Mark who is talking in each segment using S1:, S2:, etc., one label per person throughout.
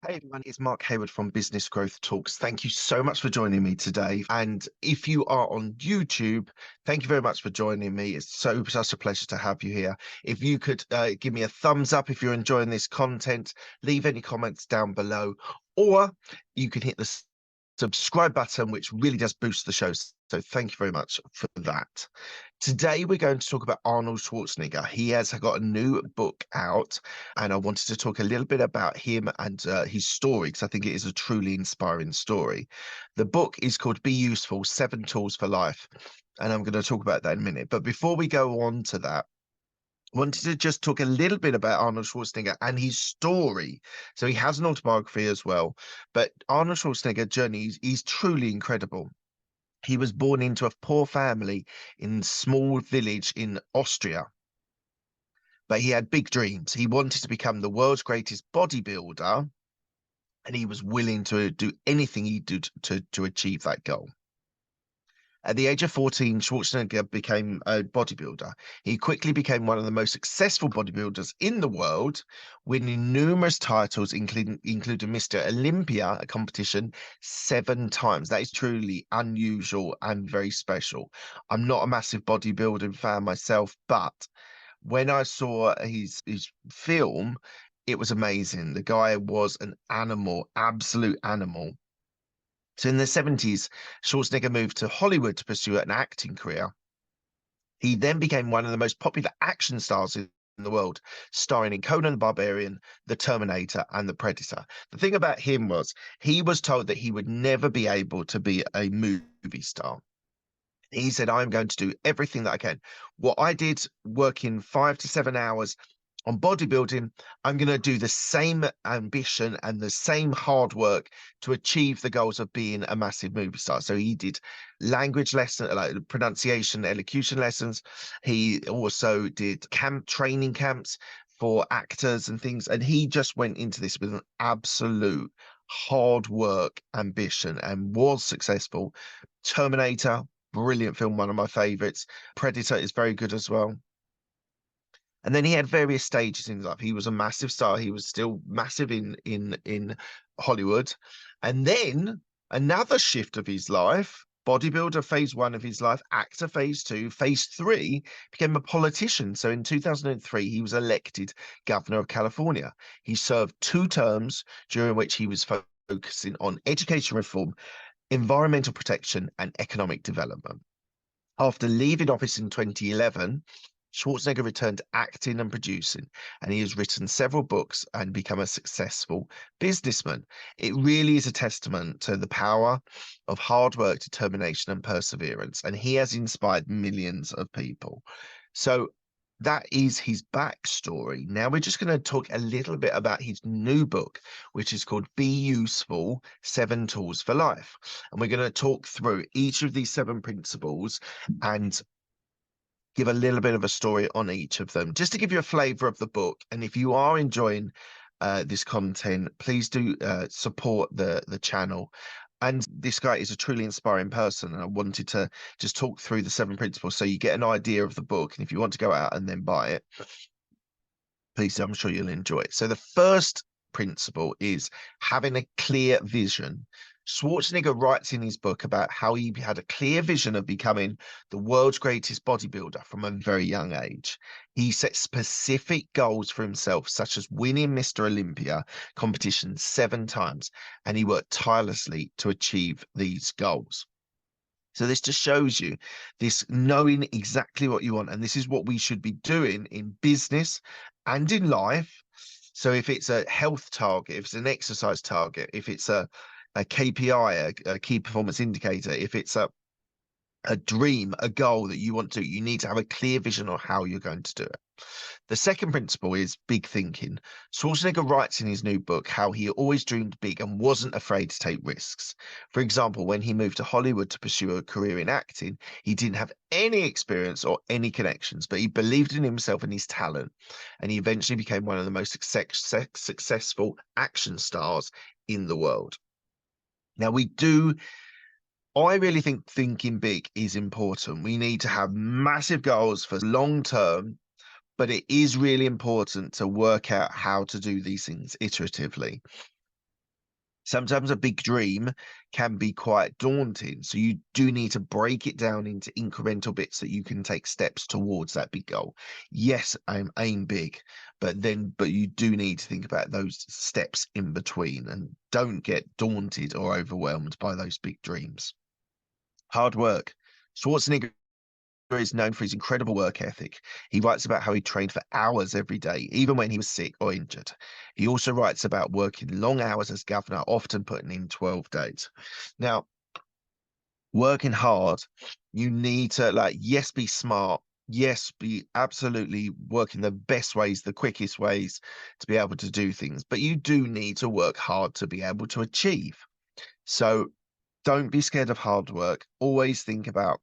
S1: Hey everyone, it's Mark Hayward from Business Growth Talks. Thank you so much for joining me today. And if you are on YouTube, thank you very much for joining me. It's such a pleasure to have you here. If you could give me a thumbs up if you're enjoying this content, leave any comments down below, or you can hit the subscribe button, which really does boost the show. So thank you very much for that. Today, we're going to talk about Arnold Schwarzenegger. He has got a new book out, and I wanted to talk a little bit about him and his story because I think it is a truly inspiring story. The book is called Be Useful: 7 Tools for Life, and I'm going to talk about that in a minute. But before we go on to that, I wanted to just talk a little bit about Arnold Schwarzenegger and his story. So he has an autobiography as well, but Arnold Schwarzenegger journey is truly incredible. He was born into a poor family in a small village in Austria, but he had big dreams. He wanted to become the world's greatest bodybuilder, and he was willing to do anything he did to achieve that goal. At the age of 14, Schwarzenegger became a bodybuilder. He quickly became one of the most successful bodybuilders in the world, winning numerous titles, including Mr. Olympia, a competition, 7 times. That is truly unusual and very special. I'm not a massive bodybuilding fan myself, but when I saw his film, it was amazing. The guy was an animal, absolute animal. So in the 70s, Schwarzenegger moved to Hollywood to pursue an acting career. He then became one of the most popular action stars in the world, starring in Conan the Barbarian, The Terminator, and The Predator. The thing about him was he was told that he would never be able to be a movie star. He said, I'm going to do everything that I can. What I did working 5 to 7 hours on bodybuilding, I'm going to do the same ambition and the same hard work to achieve the goals of being a massive movie star. So he did language lessons, like pronunciation, elocution lessons. He also did training camps for actors and things. And he just went into this with an absolute hard work ambition and was successful. Terminator, brilliant film, one of my favorites. Predator is very good as well. And then he had various stages in his life. He was a massive star. He was still massive in Hollywood. And then another shift of his life, bodybuilder phase one of his life, actor phase two, phase three, became a politician. So in 2003, he was elected governor of California. He served 2 terms during which he was focusing on education reform, environmental protection, and economic development. After leaving office in 2011, Schwarzenegger returned to acting and producing, and he has written several books and become a successful businessman. It really is a testament to the power of hard work, determination, and perseverance, and he has inspired millions of people. So that is his backstory. Now we're just going to talk a little bit about his new book, which is called Be Useful: 7 Tools for Life. And we're going to talk through each of these 7 principles and give a little bit of a story on each of them, just to give you a flavor of the book. And if you are enjoying this content, please do support the channel. And this guy is a truly inspiring person, and I wanted to just talk through the 7 principles so you get an idea of the book. And if you want to go out and then buy it, please do. I'm sure you'll enjoy it. So the first principle is having a clear vision. Schwarzenegger writes in his book about how he had a clear vision of becoming the world's greatest bodybuilder from a very young age. He set specific goals for himself, such as winning Mr. Olympia competition 7 times, and he worked tirelessly to achieve these goals. So this just shows you this knowing exactly what you want. And this is what we should be doing in business and in life. So if it's a health target, if it's an exercise target, if it's a KPI, a key performance indicator, if it's a dream, a goal that you want to, you need to have a clear vision on how you're going to do it. The second principle is big thinking. Schwarzenegger writes in his new book how he always dreamed big and wasn't afraid to take risks. For example, when he moved to Hollywood to pursue a career in acting, he didn't have any experience or any connections, but he believed in himself and his talent, and he eventually became one of the most successful action stars in the world. Now, I really think thinking big is important. We need to have massive goals for long term, but it is really important to work out how to do these things iteratively. Sometimes a big dream can be quite daunting. So you do need to break it down into incremental bits that you can take steps towards that big goal. Yes, aim big, but you do need to think about those steps in between and don't get daunted or overwhelmed by those big dreams. Hard work. Schwarzenegger is known for his incredible work ethic. He writes about how he trained for hours every day, even when he was sick or injured. He also writes about working long hours as governor, often putting in 12 days. Now, working hard, you need to, like, yes, be smart. Yes, be absolutely working the best ways, the quickest ways to be able to do things. But you do need to work hard to be able to achieve. So don't be scared of hard work. Always think about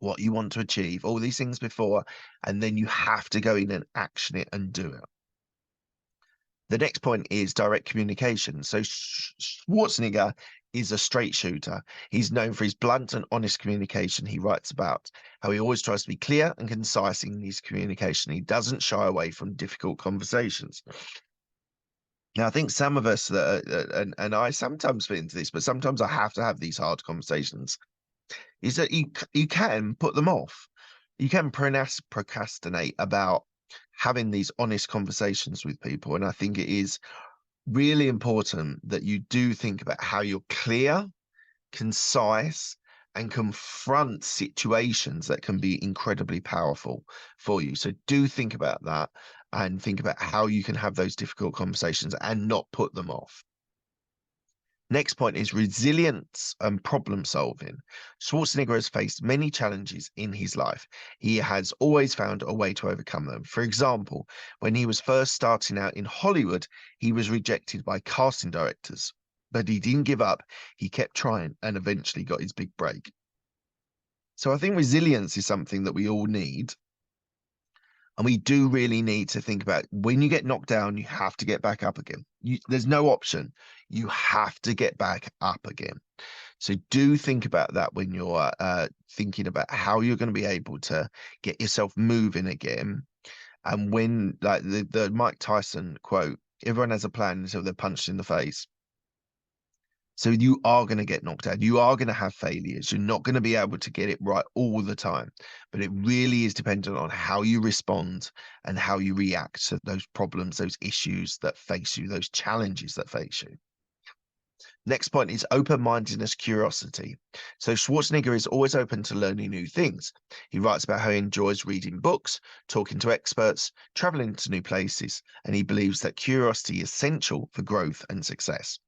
S1: what you want to achieve, all these things before, and then you have to go in and action it and do it. The next point is direct communication. So Schwarzenegger is a straight shooter. He's known for his blunt and honest communication. He writes about how he always tries to be clear and concise in his communication. He doesn't shy away from difficult conversations. Now, I think some of us and I sometimes fit into this, but sometimes I have to have these hard conversations is that you can put them off. You can procrastinate about having these honest conversations with people. And I think it is really important that you do think about how you're clear, concise, and confront situations that can be incredibly powerful for you. So do think about that and think about how you can have those difficult conversations and not put them off. Next point is resilience and problem solving. Schwarzenegger has faced many challenges in his life. He has always found a way to overcome them. For example, when he was first starting out in Hollywood, he was rejected by casting directors, but he didn't give up. He kept trying and eventually got his big break. So I think resilience is something that we all need. And we do really need to think about when you get knocked down, you have to get back up again. There's no option. You have to get back up again. So do think about that when you're thinking about how you're going to be able to get yourself moving again. And when, like the Mike Tyson quote, everyone has a plan until they're punched in the face. So you are going to get knocked out. You are going to have failures. You're not going to be able to get it right all the time. But it really is dependent on how you respond and how you react to those problems, those issues that face you, those challenges that face you. Next point is open-mindedness, curiosity. So Schwarzenegger is always open to learning new things. He writes about how he enjoys reading books, talking to experts, traveling to new places, and he believes that curiosity is essential for growth and success.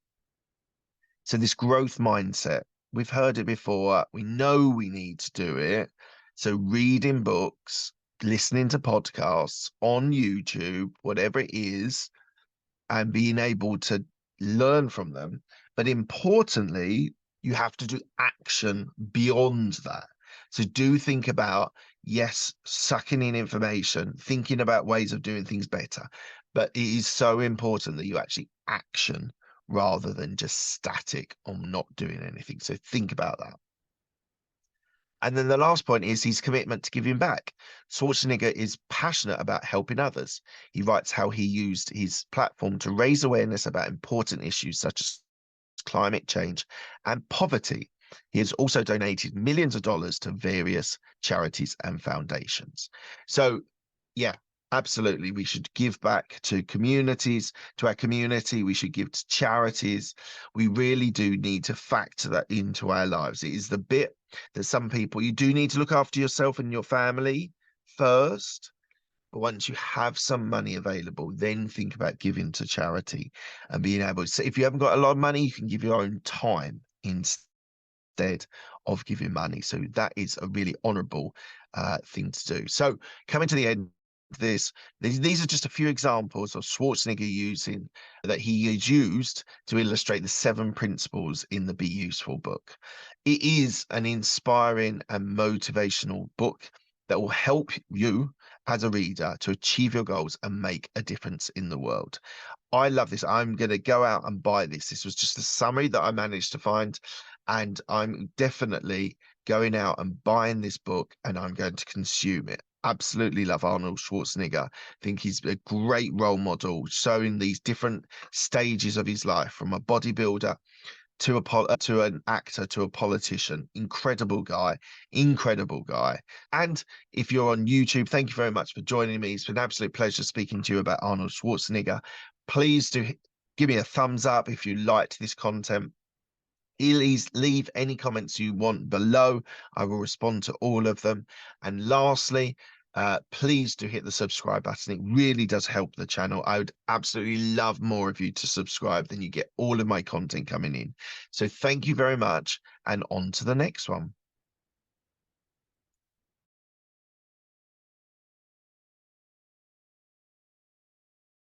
S1: So this growth mindset, we've heard it before. We know we need to do it. So reading books, listening to podcasts on YouTube, whatever it is, and being able to learn from them. But importantly, you have to do action beyond that. So do think about, yes, sucking in information, thinking about ways of doing things better. But it is so important that you actually action rather than just static on not doing anything. So think about that. And then the last point is his commitment to giving back. Schwarzenegger is passionate about helping others. He writes how he used his platform to raise awareness about important issues such as climate change and poverty. He has also donated millions of dollars to various charities and foundations. So, yeah, absolutely. We should give back to communities, to our community. We should give to charities. We really do need to factor that into our lives. It is the bit that some people, you do need to look after yourself and your family first. But once you have some money available, then think about giving to charity and being able to. So if you haven't got a lot of money, you can give your own time instead of giving money. So that is a really honorable thing to do. So coming to the end of this, these are just a few examples of Schwarzenegger using that he has used to illustrate the 7 principles in the Be Useful book. It is an inspiring and motivational book that will help you as a reader to achieve your goals and make a difference in the world. I love this. I'm going to go out and buy this. This was just a summary that I managed to find, and I'm definitely going out and buying this book and I'm going to consume it. absolutely love Arnold Schwarzenegger. I think he's a great role model, showing these different stages of his life from a bodybuilder to to an actor to a politician. Incredible guy, incredible guy. And if you're on YouTube, thank you very much for joining me. It's been an absolute pleasure speaking to you about Arnold Schwarzenegger. Please do give me a thumbs up if you liked this content. Please leave any comments you want below. I will respond to all of them. And lastly, please do hit the subscribe button. It really does help the channel. I would absolutely love more of you to subscribe, then you get all of my content coming in. So thank you very much, and on to the next one.